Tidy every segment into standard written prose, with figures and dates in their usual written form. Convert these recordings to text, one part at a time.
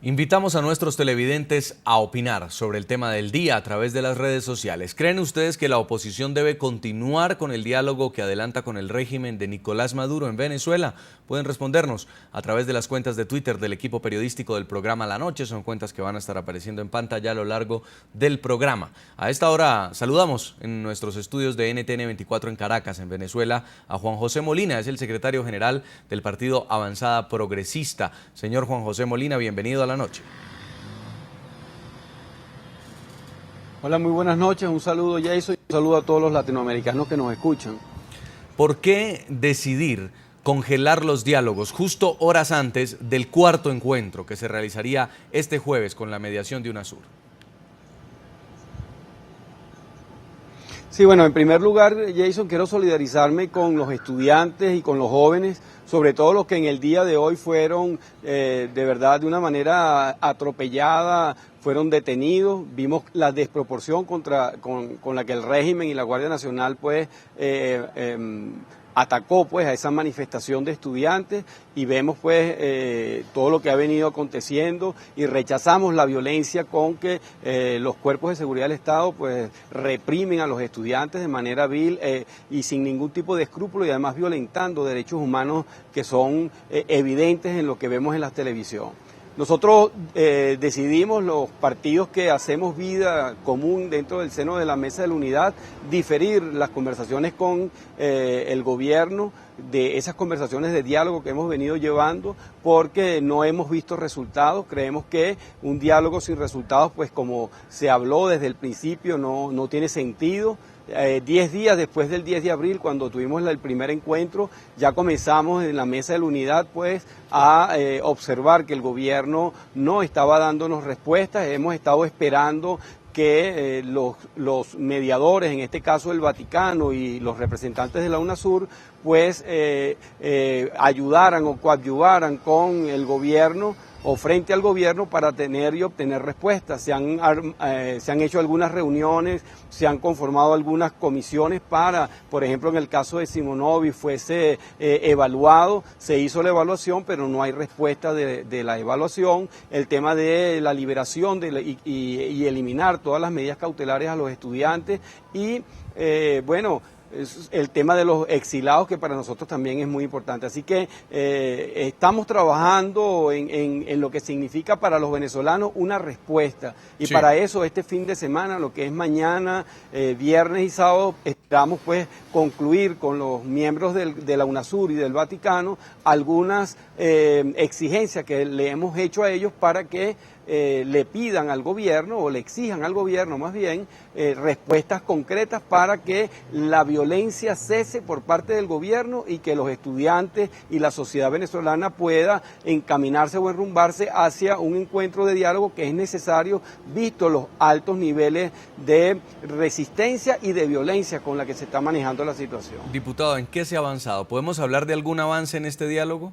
Invitamos a nuestros televidentes a opinar sobre el tema del día a través de las redes sociales. ¿Creen ustedes que la oposición debe continuar con el diálogo que adelanta con el régimen de Nicolás Maduro en Venezuela? Pueden respondernos a través de las cuentas de Twitter del equipo periodístico del programa La Noche. Son cuentas que van a estar apareciendo en pantalla a lo largo del programa. A esta hora saludamos en nuestros estudios de NTN 24 en Caracas, en Venezuela, a Juan José Molina. Es el secretario general del Partido Avanzada Progresista. Señor Juan José Molina, bienvenido a La Noche. Hola, muy buenas noches, un saludo Jason y un saludo a todos los latinoamericanos que nos escuchan. ¿Por qué decidir congelar los diálogos justo horas antes del cuarto encuentro que se realizaría este jueves con la mediación de UNASUR? Sí, bueno, en primer lugar, Jason, quiero solidarizarme con los estudiantes y con los jóvenes, sobre todo los que en el día de hoy fueron de verdad de una manera atropellada, fueron detenidos. Vimos la desproporción con la que el régimen y la Guardia Nacional pues atacó pues a esa manifestación de estudiantes y vemos pues todo lo que ha venido aconteciendo y rechazamos la violencia con que los cuerpos de seguridad del Estado pues reprimen a los estudiantes de manera vil y sin ningún tipo de escrúpulo y además violentando derechos humanos que son evidentes en lo que vemos en la televisión. Nosotros decidimos, los partidos que hacemos vida común dentro del seno de la Mesa de la Unidad, diferir las conversaciones con el gobierno, de esas conversaciones de diálogo que hemos venido llevando, porque no hemos visto resultados. Creemos que un diálogo sin resultados, pues como se habló desde el principio, no tiene sentido. 10 días después del 10 de abril, cuando tuvimos el primer encuentro, ya comenzamos en la Mesa de la Unidad pues a observar que el gobierno no estaba dándonos respuestas. Hemos estado esperando que los mediadores, en este caso el Vaticano y los representantes de la UNASUR, pues ayudaran o coadyuvaran con el gobierno o frente al gobierno para tener y obtener respuestas. Se han hecho algunas reuniones, se han conformado algunas comisiones para, por ejemplo, en el caso de Simonovic fuese evaluado, se hizo la evaluación, pero no hay respuesta de la evaluación. El tema de la liberación y eliminar todas las medidas cautelares a los estudiantes y, bueno, el tema de los exilados, que para nosotros también es muy importante. Así que estamos trabajando en lo que significa para los venezolanos una respuesta. Y sí, para eso este fin de semana, lo que es mañana, viernes y sábado, esperamos pues concluir con los miembros de la UNASUR y del Vaticano algunas exigencias que le hemos hecho a ellos para que le pidan al gobierno o le exijan al gobierno más bien respuestas concretas para que la violencia cese por parte del gobierno y que los estudiantes y la sociedad venezolana pueda encaminarse o enrumbarse hacia un encuentro de diálogo que es necesario visto los altos niveles de resistencia y de violencia con la que se está manejando la situación. Diputado, ¿en qué se ha avanzado? ¿Podemos hablar de algún avance en este diálogo?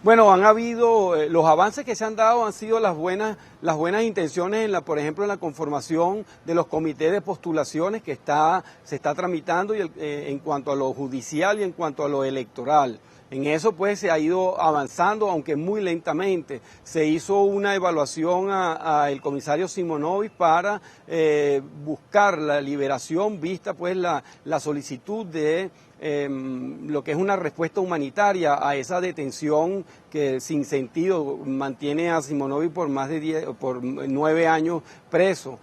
Bueno, han habido, los avances que se han dado han sido las buenas intenciones, por ejemplo, en la conformación de los comités de postulaciones que se está tramitando y en cuanto a lo judicial y en cuanto a lo electoral. En eso pues se ha ido avanzando, aunque muy lentamente. Se hizo una evaluación al comisario Simonovic para buscar la liberación, vista pues la solicitud de lo que es una respuesta humanitaria a esa detención que sin sentido mantiene a Simonovic por por 9 años preso.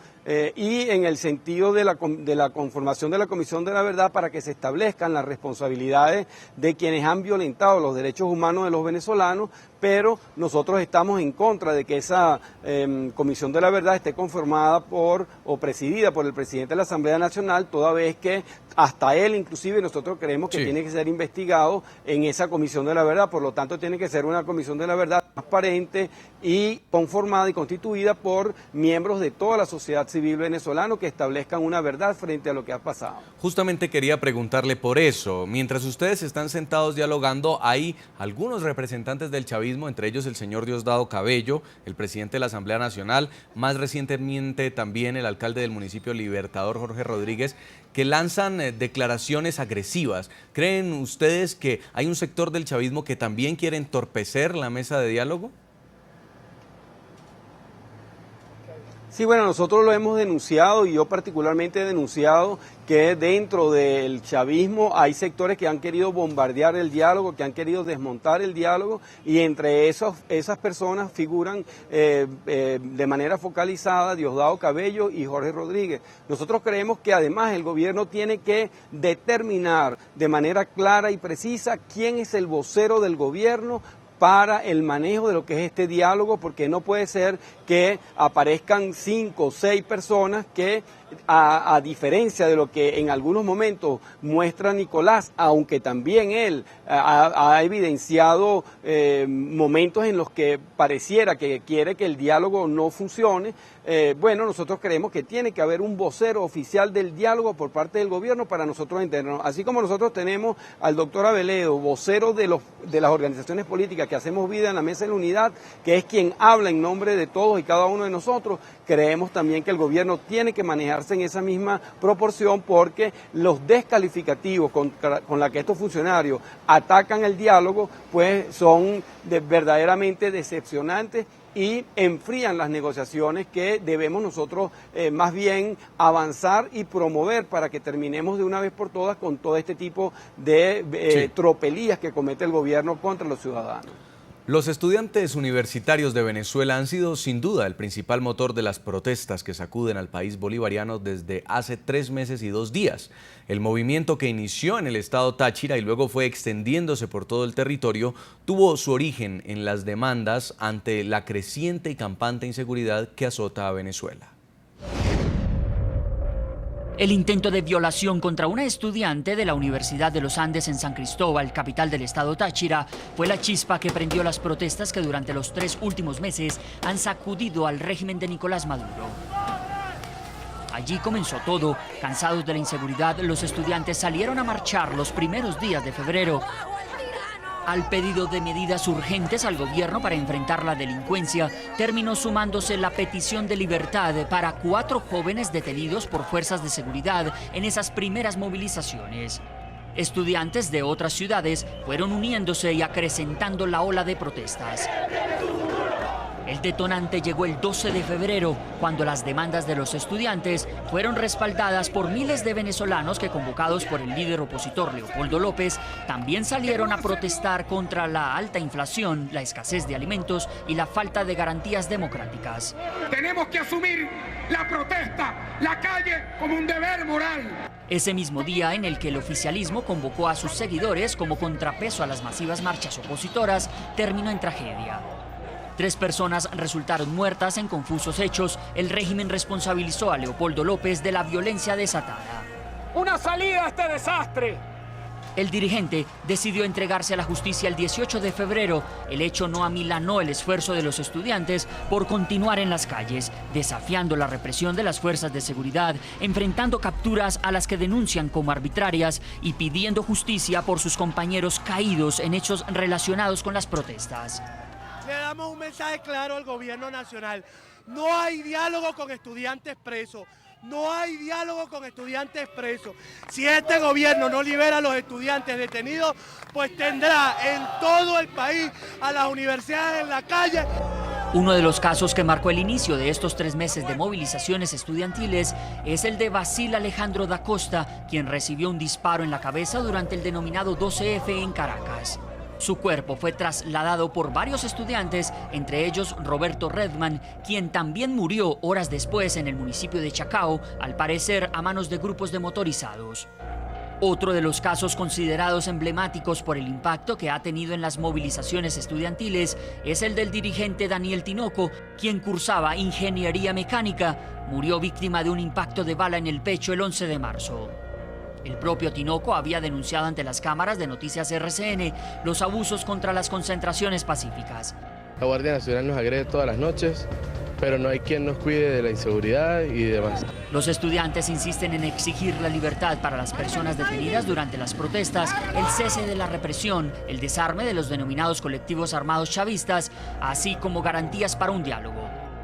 Y en el sentido de la conformación de la Comisión de la Verdad para que se establezcan las responsabilidades de quienes han violentado los derechos humanos de los venezolanos, pero nosotros estamos en contra de que esa Comisión de la Verdad esté conformada o presidida por el presidente de la Asamblea Nacional, toda vez que hasta él inclusive nosotros creemos que tiene que ser investigado en esa Comisión de la Verdad. Por lo tanto tiene que ser una Comisión de la Verdad transparente y conformada y constituida por miembros de toda la sociedad civil civil venezolano que establezcan una verdad frente a lo que ha pasado. Justamente quería preguntarle por eso. Mientras ustedes están sentados dialogando, hay algunos representantes del chavismo, entre ellos el señor Diosdado Cabello, el presidente de la Asamblea Nacional, más recientemente también el alcalde del municipio Libertador, Jorge Rodríguez, que lanzan declaraciones agresivas. ¿Creen ustedes que hay un sector del chavismo que también quiere entorpecer la mesa de diálogo? Sí, bueno, nosotros lo hemos denunciado y yo particularmente he denunciado que dentro del chavismo hay sectores que han querido bombardear el diálogo, que han querido desmontar el diálogo y entre esas personas figuran de manera focalizada Diosdado Cabello y Jorge Rodríguez. Nosotros creemos que además el gobierno tiene que determinar de manera clara y precisa quién es el vocero del gobierno para el manejo de lo que es este diálogo, porque no puede ser que aparezcan 5 o 6 personas que, a diferencia de lo que en algunos momentos muestra Nicolás, aunque también él ha evidenciado momentos en los que pareciera que quiere que el diálogo no funcione, bueno, nosotros creemos que tiene que haber un vocero oficial del diálogo por parte del gobierno para nosotros entendernos. Así como nosotros tenemos al doctor Aveledo, vocero de las organizaciones políticas que hacemos vida en la Mesa de la Unidad, que es quien habla en nombre de todos y cada uno de nosotros, creemos también que el gobierno tiene que manejarse en esa misma proporción porque los descalificativos con la que estos funcionarios atacan el diálogo, pues son verdaderamente decepcionantes y enfrían las negociaciones que debemos nosotros más bien avanzar y promover para que terminemos de una vez por todas con todo este tipo de tropelías que comete el gobierno contra los ciudadanos. Los estudiantes universitarios de Venezuela han sido sin duda el principal motor de las protestas que sacuden al país bolivariano desde hace 3 meses y 2 días. El movimiento que inició en el estado Táchira y luego fue extendiéndose por todo el territorio tuvo su origen en las demandas ante la creciente y campante inseguridad que azota a Venezuela. El intento de violación contra una estudiante de la Universidad de los Andes en San Cristóbal, capital del estado Táchira, fue la chispa que prendió las protestas que durante los 3 últimos meses han sacudido al régimen de Nicolás Maduro. Allí comenzó todo. Cansados de la inseguridad, los estudiantes salieron a marchar los primeros días de febrero. Al pedido de medidas urgentes al gobierno para enfrentar la delincuencia, terminó sumándose la petición de libertad para 4 jóvenes detenidos por fuerzas de seguridad en esas primeras movilizaciones. Estudiantes de otras ciudades fueron uniéndose y acrecentando la ola de protestas. El detonante llegó el 12 de febrero, cuando las demandas de los estudiantes fueron respaldadas por miles de venezolanos que, convocados por el líder opositor Leopoldo López, también salieron a protestar contra la alta inflación, la escasez de alimentos y la falta de garantías democráticas. Tenemos que asumir la protesta, la calle, como un deber moral. Ese mismo día en el que el oficialismo convocó a sus seguidores como contrapeso a las masivas marchas opositoras, terminó en tragedia. 3 personas resultaron muertas en confusos hechos. El régimen responsabilizó a Leopoldo López de la violencia desatada. ¡Una salida a este desastre! El dirigente decidió entregarse a la justicia el 18 de febrero. El hecho no amilanó el esfuerzo de los estudiantes por continuar en las calles, desafiando la represión de las fuerzas de seguridad, enfrentando capturas a las que denuncian como arbitrarias y pidiendo justicia por sus compañeros caídos en hechos relacionados con las protestas. Le damos un mensaje claro al gobierno nacional. No hay diálogo con estudiantes presos. No hay diálogo con estudiantes presos. Si este gobierno no libera a los estudiantes detenidos, pues tendrá en todo el país a las universidades en la calle. Uno de los casos que marcó el inicio de estos 3 meses de movilizaciones estudiantiles es el de Basil Alejandro da Costa, quien recibió un disparo en la cabeza durante el denominado 12F en Caracas. Su cuerpo fue trasladado por varios estudiantes, entre ellos Roberto Redman, quien también murió horas después en el municipio de Chacao, al parecer a manos de grupos de motorizados. Otro de los casos considerados emblemáticos por el impacto que ha tenido en las movilizaciones estudiantiles es el del dirigente Daniel Tinoco, quien cursaba ingeniería mecánica. Murió víctima de un impacto de bala en el pecho el 11 de marzo. El propio Tinoco había denunciado ante las cámaras de Noticias RCN los abusos contra las concentraciones pacíficas. La Guardia Nacional nos agrede todas las noches, pero no hay quien nos cuide de la inseguridad y demás. Los estudiantes insisten en exigir la libertad para las personas detenidas durante las protestas, el cese de la represión, el desarme de los denominados colectivos armados chavistas, así como garantías para un diálogo.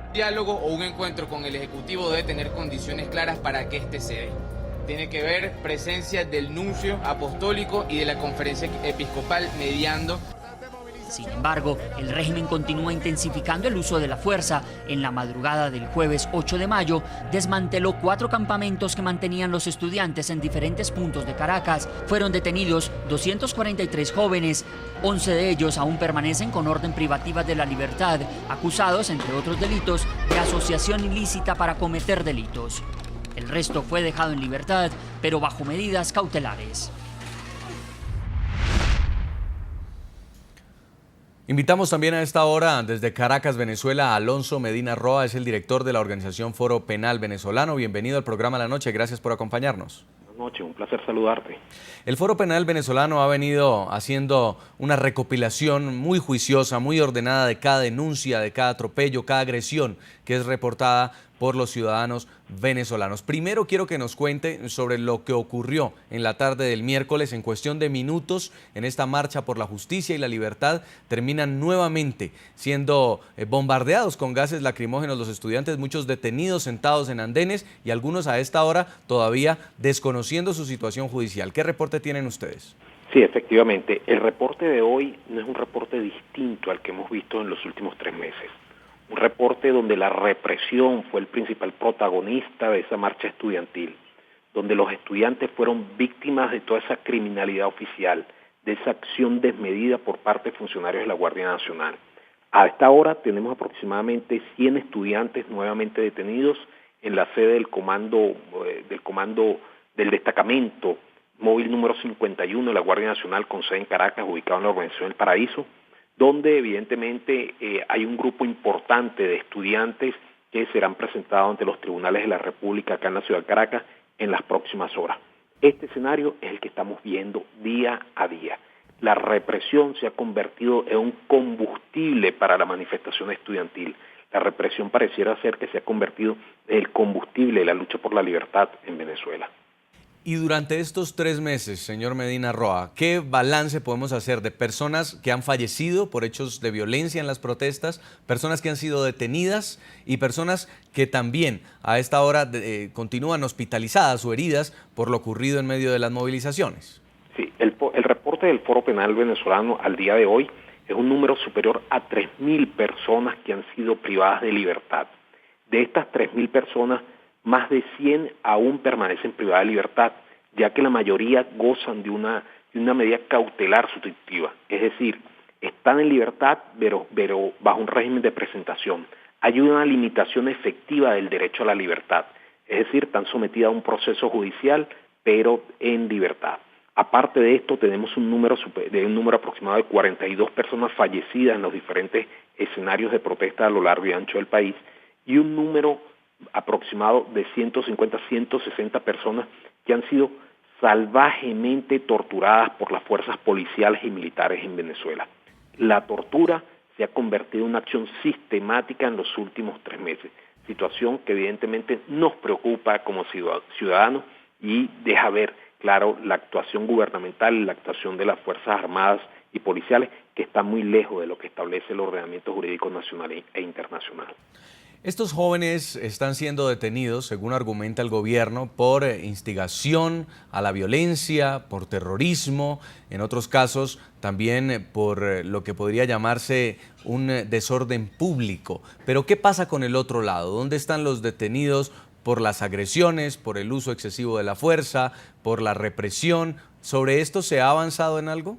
Un diálogo o un encuentro con el Ejecutivo debe tener condiciones claras para que éste se dé. Tiene que haber presencia del nuncio apostólico y de la conferencia episcopal mediando. Sin embargo, el régimen continúa intensificando el uso de la fuerza. En la madrugada del jueves 8 de mayo, desmanteló 4 campamentos que mantenían los estudiantes en diferentes puntos de Caracas. Fueron detenidos 243 jóvenes. 11 de ellos aún permanecen con orden privativa de la libertad, acusados, entre otros delitos, de asociación ilícita para cometer delitos. El resto fue dejado en libertad, pero bajo medidas cautelares. Invitamos también a esta hora desde Caracas, Venezuela, a Alonso Medina Roa, es el director de la organización Foro Penal Venezolano. Bienvenido al programa La Noche, gracias por acompañarnos. Buenas noches, un placer saludarte. El Foro Penal Venezolano ha venido haciendo una recopilación muy juiciosa, muy ordenada de cada denuncia, de cada atropello, cada agresión que es reportada por los ciudadanos venezolanos. Primero quiero que nos cuente sobre lo que ocurrió en la tarde del miércoles. En cuestión de minutos, en esta marcha por la justicia y la libertad, terminan nuevamente siendo bombardeados con gases lacrimógenos los estudiantes, muchos detenidos sentados en andenes y algunos a esta hora todavía desconociendo su situación judicial. ¿Qué reporte tienen ustedes? Sí, efectivamente. El reporte de hoy no es un reporte distinto al que hemos visto en los últimos 3 meses. Un reporte donde la represión fue el principal protagonista de esa marcha estudiantil, donde los estudiantes fueron víctimas de toda esa criminalidad oficial, de esa acción desmedida por parte de funcionarios de la Guardia Nacional. A esta hora tenemos aproximadamente 100 estudiantes nuevamente detenidos en la sede del comando del destacamento móvil número 51 de la Guardia Nacional con sede en Caracas, ubicado en la organización El Paraíso, donde evidentemente hay un grupo importante de estudiantes que serán presentados ante los tribunales de la República acá en la ciudad de Caracas en las próximas horas. Este escenario es el que estamos viendo día a día. La represión se ha convertido en un combustible para la manifestación estudiantil. La represión pareciera ser que se ha convertido en el combustible de la lucha por la libertad en Venezuela. Y durante estos 3 meses, señor Medina Roa, ¿qué balance podemos hacer de personas que han fallecido por hechos de violencia en las protestas, personas que han sido detenidas y personas que también a esta hora continúan hospitalizadas o heridas por lo ocurrido en medio de las movilizaciones? Sí, el reporte del Foro Penal Venezolano al día de hoy es un número superior a 3.000 personas que han sido privadas de libertad. De estas 3.000 personas, más de 100 aún permanecen privadas de libertad, ya que la mayoría gozan de una medida cautelar sustitutiva, es decir, están en libertad pero bajo un régimen de presentación. Hay una limitación efectiva del derecho a la libertad, es decir, están sometidas a un proceso judicial pero en libertad. Aparte de esto, tenemos un número aproximado de 42 personas fallecidas en los diferentes escenarios de protesta a lo largo y ancho del país y un número aproximado de 150 a 160 personas que han sido salvajemente torturadas por las fuerzas policiales y militares en Venezuela. La tortura se ha convertido en una acción sistemática en los últimos 3 meses, situación que evidentemente nos preocupa como ciudadanos y deja ver, claro, la actuación gubernamental, la actuación de las Fuerzas Armadas y policiales, que está muy lejos de lo que establece el ordenamiento jurídico nacional e internacional. Estos jóvenes están siendo detenidos, según argumenta el gobierno, por instigación a la violencia, por terrorismo, en otros casos también por lo que podría llamarse un desorden público. Pero ¿qué pasa con el otro lado? ¿Dónde están los detenidos por las agresiones, por el uso excesivo de la fuerza, por la represión? ¿Sobre esto se ha avanzado en algo?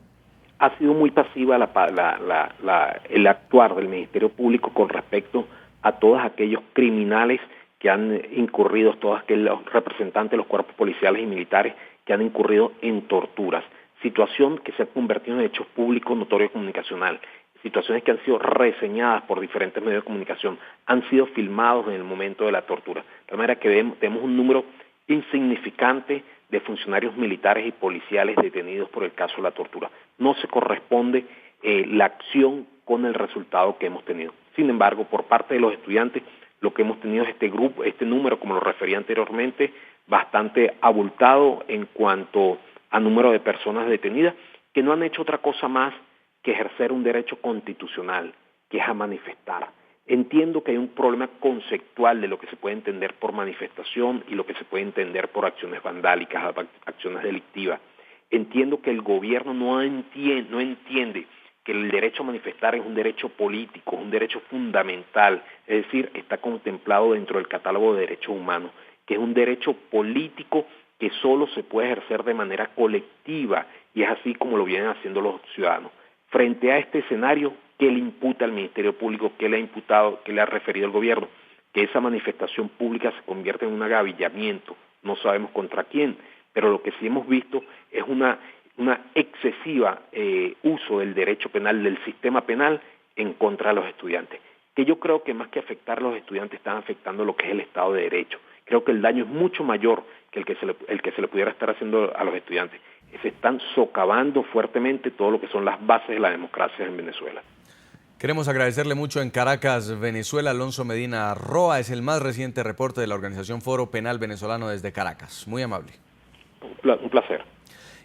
Ha sido muy pasiva el actuar del Ministerio Público con respecto a todos aquellos criminales que han incurrido, todos aquellos representantes de los cuerpos policiales y militares que han incurrido en torturas. Situación que se ha convertido en hechos públicos notorios comunicacional. Situaciones que han sido reseñadas por diferentes medios de comunicación, han sido filmados en el momento de la tortura. De manera que tenemos un número insignificante de funcionarios militares y policiales detenidos por el caso de la tortura. No se corresponde la acción con el resultado que hemos tenido. Sin embargo, por parte de los estudiantes Lo que hemos tenido es este número, como lo refería anteriormente, bastante abultado en cuanto a número de personas detenidas que no han hecho otra cosa más que ejercer un derecho constitucional, que es a manifestar. Entiendo que hay un problema conceptual de lo que se puede entender por manifestación y lo que se puede entender por acciones vandálicas, acciones delictivas. Entiendo que el gobierno no entiende que el derecho a manifestar es un derecho político, un derecho fundamental, es decir, está contemplado dentro del catálogo de derechos humanos, que es un derecho político que solo se puede ejercer de manera colectiva, y es así como lo vienen haciendo los ciudadanos. Frente a este escenario, ¿qué le imputa al Ministerio Público? ¿Qué le ha imputado? ¿Qué le ha referido el gobierno? Que esa manifestación pública se convierte en un agavillamiento, no sabemos contra quién, pero lo que sí hemos visto es una excesiva uso del derecho penal, del sistema penal, en contra de los estudiantes, que yo creo que más que afectar a los estudiantes están afectando lo que es el Estado de Derecho. Creo que el daño es mucho mayor que el que se le pudiera estar haciendo a los estudiantes. Se están socavando fuertemente todo lo que son las bases de la democracia en Venezuela. Queremos agradecerle mucho en Caracas, Venezuela. Alonso Medina Roa es el más reciente reporte de la organización Foro Penal Venezolano desde Caracas. Muy amable. Un placer.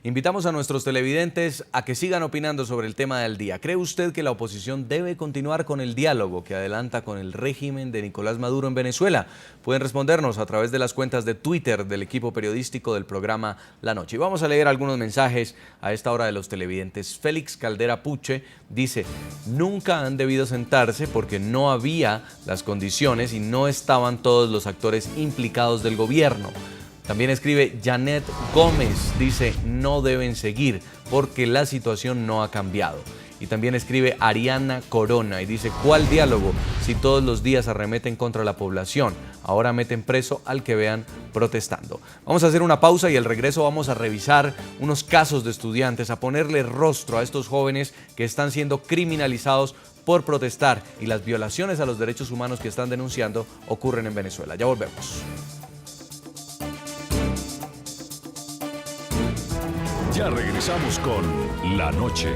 Invitamos a nuestros televidentes a que sigan opinando sobre el tema del día. ¿Cree usted que la oposición debe continuar con el diálogo que adelanta con el régimen de Nicolás Maduro en Venezuela? Pueden respondernos a través de las cuentas de Twitter del equipo periodístico del programa La Noche. Y vamos a leer algunos mensajes a esta hora de los televidentes. Félix Caldera Puche dice: nunca han debido sentarse porque no había las condiciones y no estaban todos los actores implicados del gobierno. También escribe Janet Gómez, dice: no deben seguir porque la situación no ha cambiado. Y también escribe Ariana Corona y dice: ¿cuál diálogo si todos los días arremeten contra la población? Ahora meten preso al que vean protestando. Vamos a hacer una pausa y al regreso vamos a revisar unos casos de estudiantes, a ponerle rostro a estos jóvenes que están siendo criminalizados por protestar y las violaciones a los derechos humanos que están denunciando ocurren en Venezuela. Ya volvemos. Ya regresamos con La Noche.